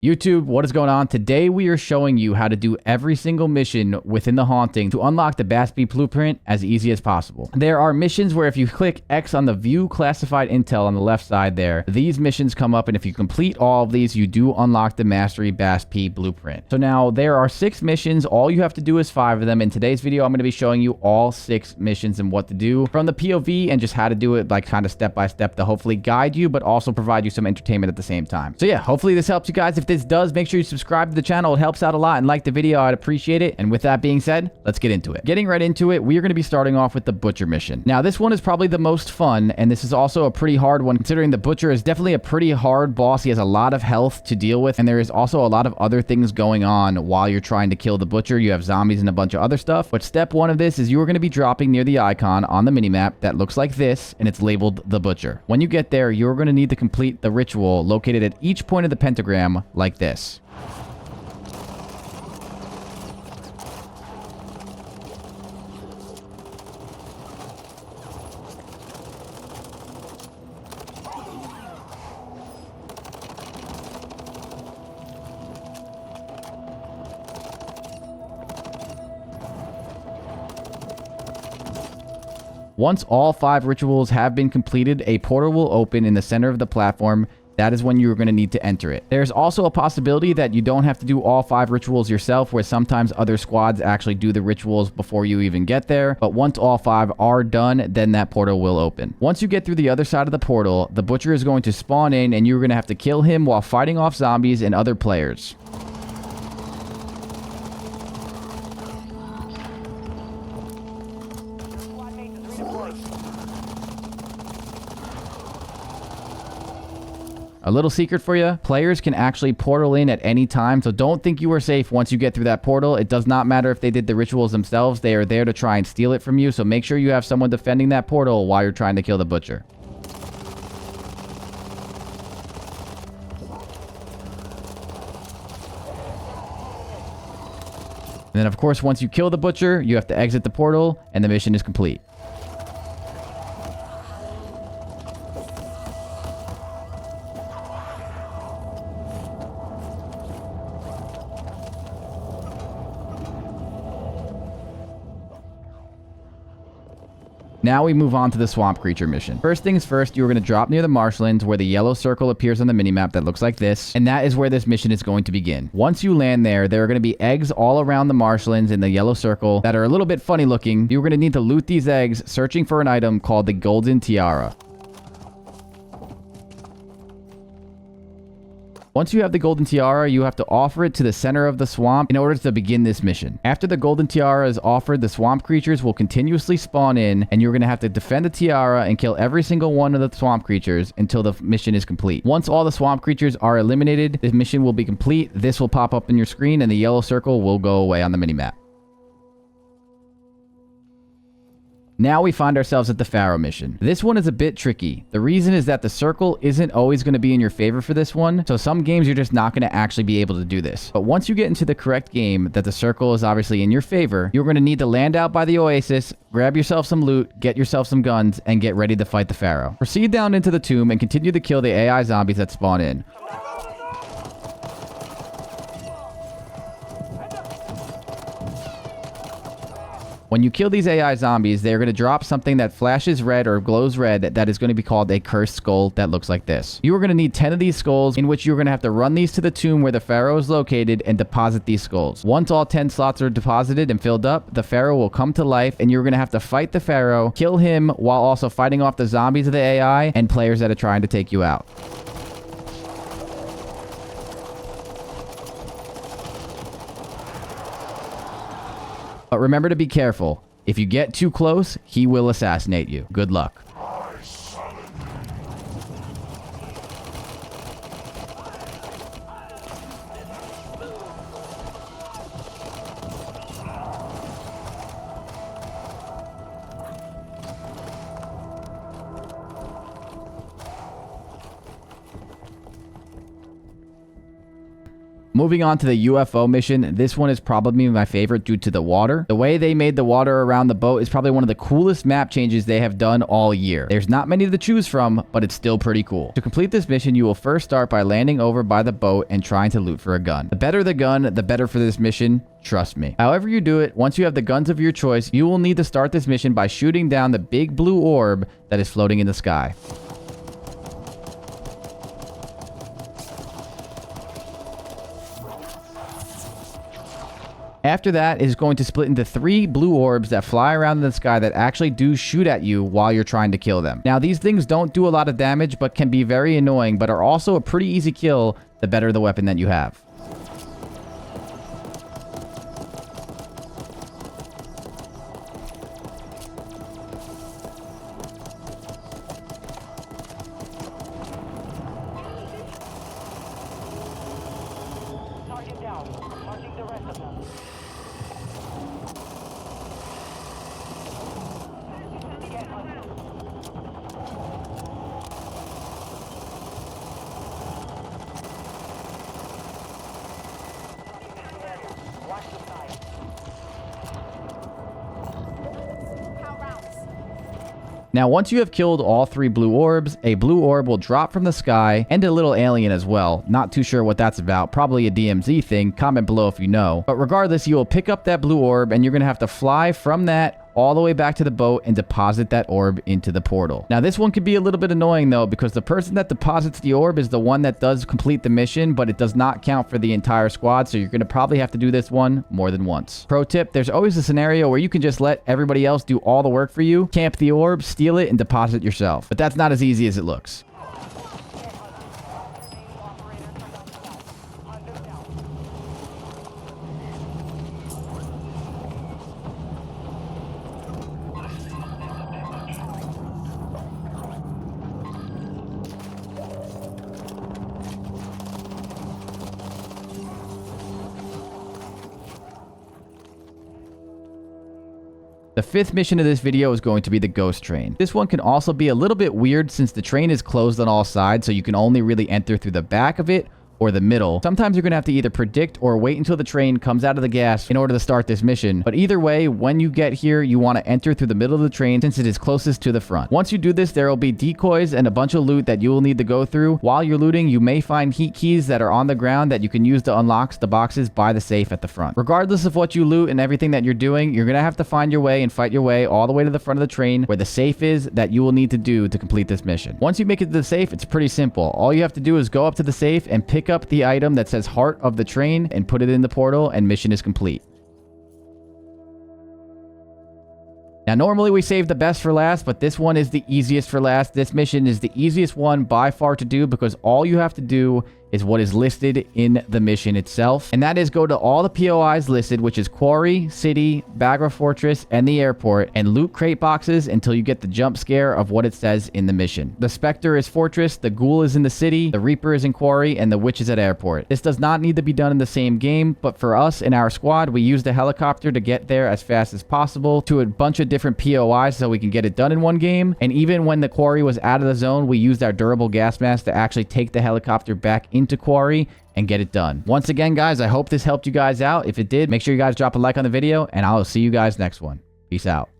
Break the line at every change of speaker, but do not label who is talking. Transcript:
YouTube, what is going on? Today we are showing you how to do every single mission within the haunting to unlock the BASP blueprint as easy as possible. There are missions where if you click X on the view classified intel on the left side there, these missions come up, and if you complete all of these, you do unlock the mastery BASP blueprint. So now there are 6 missions. All you have to do is 5 of them. In today's video, I'm going to be showing you all 6 missions and what to do from the POV and just how to do it, like kind of step by step, to hopefully guide you, but also provide you some entertainment at the same time. So yeah, hopefully this helps you guys. If this does, make sure you subscribe to the channel. It helps out a lot, and like the video. I'd appreciate it. And with that being said, let's get into it. Getting right into it, we are going to be starting off with the Butcher mission. Now, this one is probably the most fun, and this is also a pretty hard one, considering the Butcher is definitely a pretty hard boss. He has a lot of health to deal with, and there is also a lot of other things going on while you're trying to kill the Butcher. You have zombies and a bunch of other stuff. But step 1 of this is you are going to be dropping near the icon on the minimap that looks like this, and it's labeled the Butcher. When you get there, you're going to need to complete the ritual located at each point of the pentagram like this. Once all 5 rituals have been completed, a portal will open in the center of the platform. That is when you're going to need to enter it. There's also a possibility that you don't have to do all 5 rituals yourself, where sometimes other squads actually do the rituals before you even get there. But once all 5 are done, then that portal will open. Once you get through the other side of the portal, the Butcher is going to spawn in, and you're going to have to kill him while fighting off zombies and other players. A little secret for you, players can actually portal in at any time, so don't think you are safe once you get through that portal. It does not matter if they did the rituals themselves. They are there to try and steal it from you, so make sure you have someone defending that portal while you're trying to kill the Butcher. And then, of course, once you kill the Butcher, you have to exit the portal, and the mission is complete. Now we move on to the Swamp Creature mission. First things first, you're going to drop near the marshlands where the yellow circle appears on the minimap that looks like this, and that is where this mission is going to begin. Once you land there, there are going to be eggs all around the marshlands in the yellow circle that are a little bit funny looking. You're going to need to loot these eggs, searching for an item called the Golden Tiara. Once you have the Golden Tiara, you have to offer it to the center of the swamp in order to begin this mission. After the Golden Tiara is offered, the swamp creatures will continuously spawn in, and you're going to have to defend the tiara and kill every single one of the swamp creatures until the mission is complete. Once all the swamp creatures are eliminated, the mission will be complete. This will pop up in your screen, and the yellow circle will go away on the minimap. Now we find ourselves at the Pharaoh mission. This one is a bit tricky. The reason is that the circle isn't always going to be in your favor for this one, so some games you're just not going to actually be able to do this. But once you get into the correct game that the circle is obviously in your favor, you're going to need to land out by the oasis, grab yourself some loot, get yourself some guns, and get ready to fight the Pharaoh. Proceed down into the tomb and continue to kill the AI zombies that spawn in. When you kill these AI zombies, they're going to drop something that flashes red or glows red that is going to be called a cursed skull that looks like this. You are going to need 10 of these skulls, in which you're going to have to run these to the tomb where the Pharaoh is located and deposit these skulls. Once all 10 slots are deposited and filled up, the Pharaoh will come to life, and you're going to have to fight the Pharaoh, kill him while also fighting off the zombies of the AI and players that are trying to take you out. But remember to be careful. If you get too close, he will assassinate you. Good luck. Moving on to the UFO mission, this one is probably my favorite due to the water. The way they made the water around the boat is probably one of the coolest map changes they have done all year. There's not many to choose from, but it's still pretty cool. To complete this mission, you will first start by landing over by the boat and trying to loot for a gun. The better the gun, the better for this mission. Trust me. However you do it, once you have the guns of your choice, you will need to start this mission by shooting down the big blue orb that is floating in the sky. After that, it is going to split into 3 blue orbs that fly around in the sky that actually do shoot at you while you're trying to kill them. Now, these things don't do a lot of damage, but can be very annoying, but are also a pretty easy kill the better the weapon that you have. Now, once you have killed all 3 blue orbs, a blue orb will drop from the sky, and a little alien as well. Not too sure what that's about. Probably a DMZ thing. Comment below if you know. But regardless, you will pick up that blue orb, and you're going to have to fly from that all the way back to the boat and deposit that orb into the portal. Now, this one could be a little bit annoying though, because the person that deposits the orb is the one that does complete the mission, but it does not count for the entire squad, so you're going to probably have to do this one more than once. Pro tip, there's always a scenario where you can just let everybody else do all the work for you, camp the orb, steal it, and deposit yourself. But that's not as easy as it looks. The 5th mission of this video is going to be the ghost train. This one can also be a little bit weird since the train is closed on all sides, so you can only really enter through the back of it or the middle. Sometimes you're going to have to either predict or wait until the train comes out of the gas in order to start this mission. But either way, when you get here, you want to enter through the middle of the train since it is closest to the front. Once you do this, there will be decoys and a bunch of loot that you will need to go through. While you're looting, you may find heat keys that are on the ground that you can use to unlock the boxes by the safe at the front. Regardless of what you loot and everything that you're doing, you're going to have to find your way and fight your way all the way to the front of the train where the safe is that you will need to do to complete this mission. Once you make it to the safe, it's pretty simple. All you have to do is go up to the safe and pick up the item that says heart of the train and put it in the portal, and mission is complete. Now, normally we save the best for last, but this one is the easiest for last. This mission is the easiest one by far to do because all you have to do is what is listed in the mission itself. And that is go to all the POIs listed, which is Quarry, City, Bagra Fortress, and the airport, and loot crate boxes until you get the jump scare of what it says in the mission. The Spectre is Fortress, the Ghoul is in the City, the Reaper is in Quarry, and the Witch is at airport. This does not need to be done in the same game, but for us in our squad, we used a helicopter to get there as fast as possible to a bunch of different POIs so we can get it done in one game. And even when the Quarry was out of the zone, we used our durable gas mask to actually take the helicopter back into Quarry and get it done. Once again, guys, I hope this helped you guys out. If it did, make sure you guys drop a like on the video, and I'll see you guys next one. Peace out.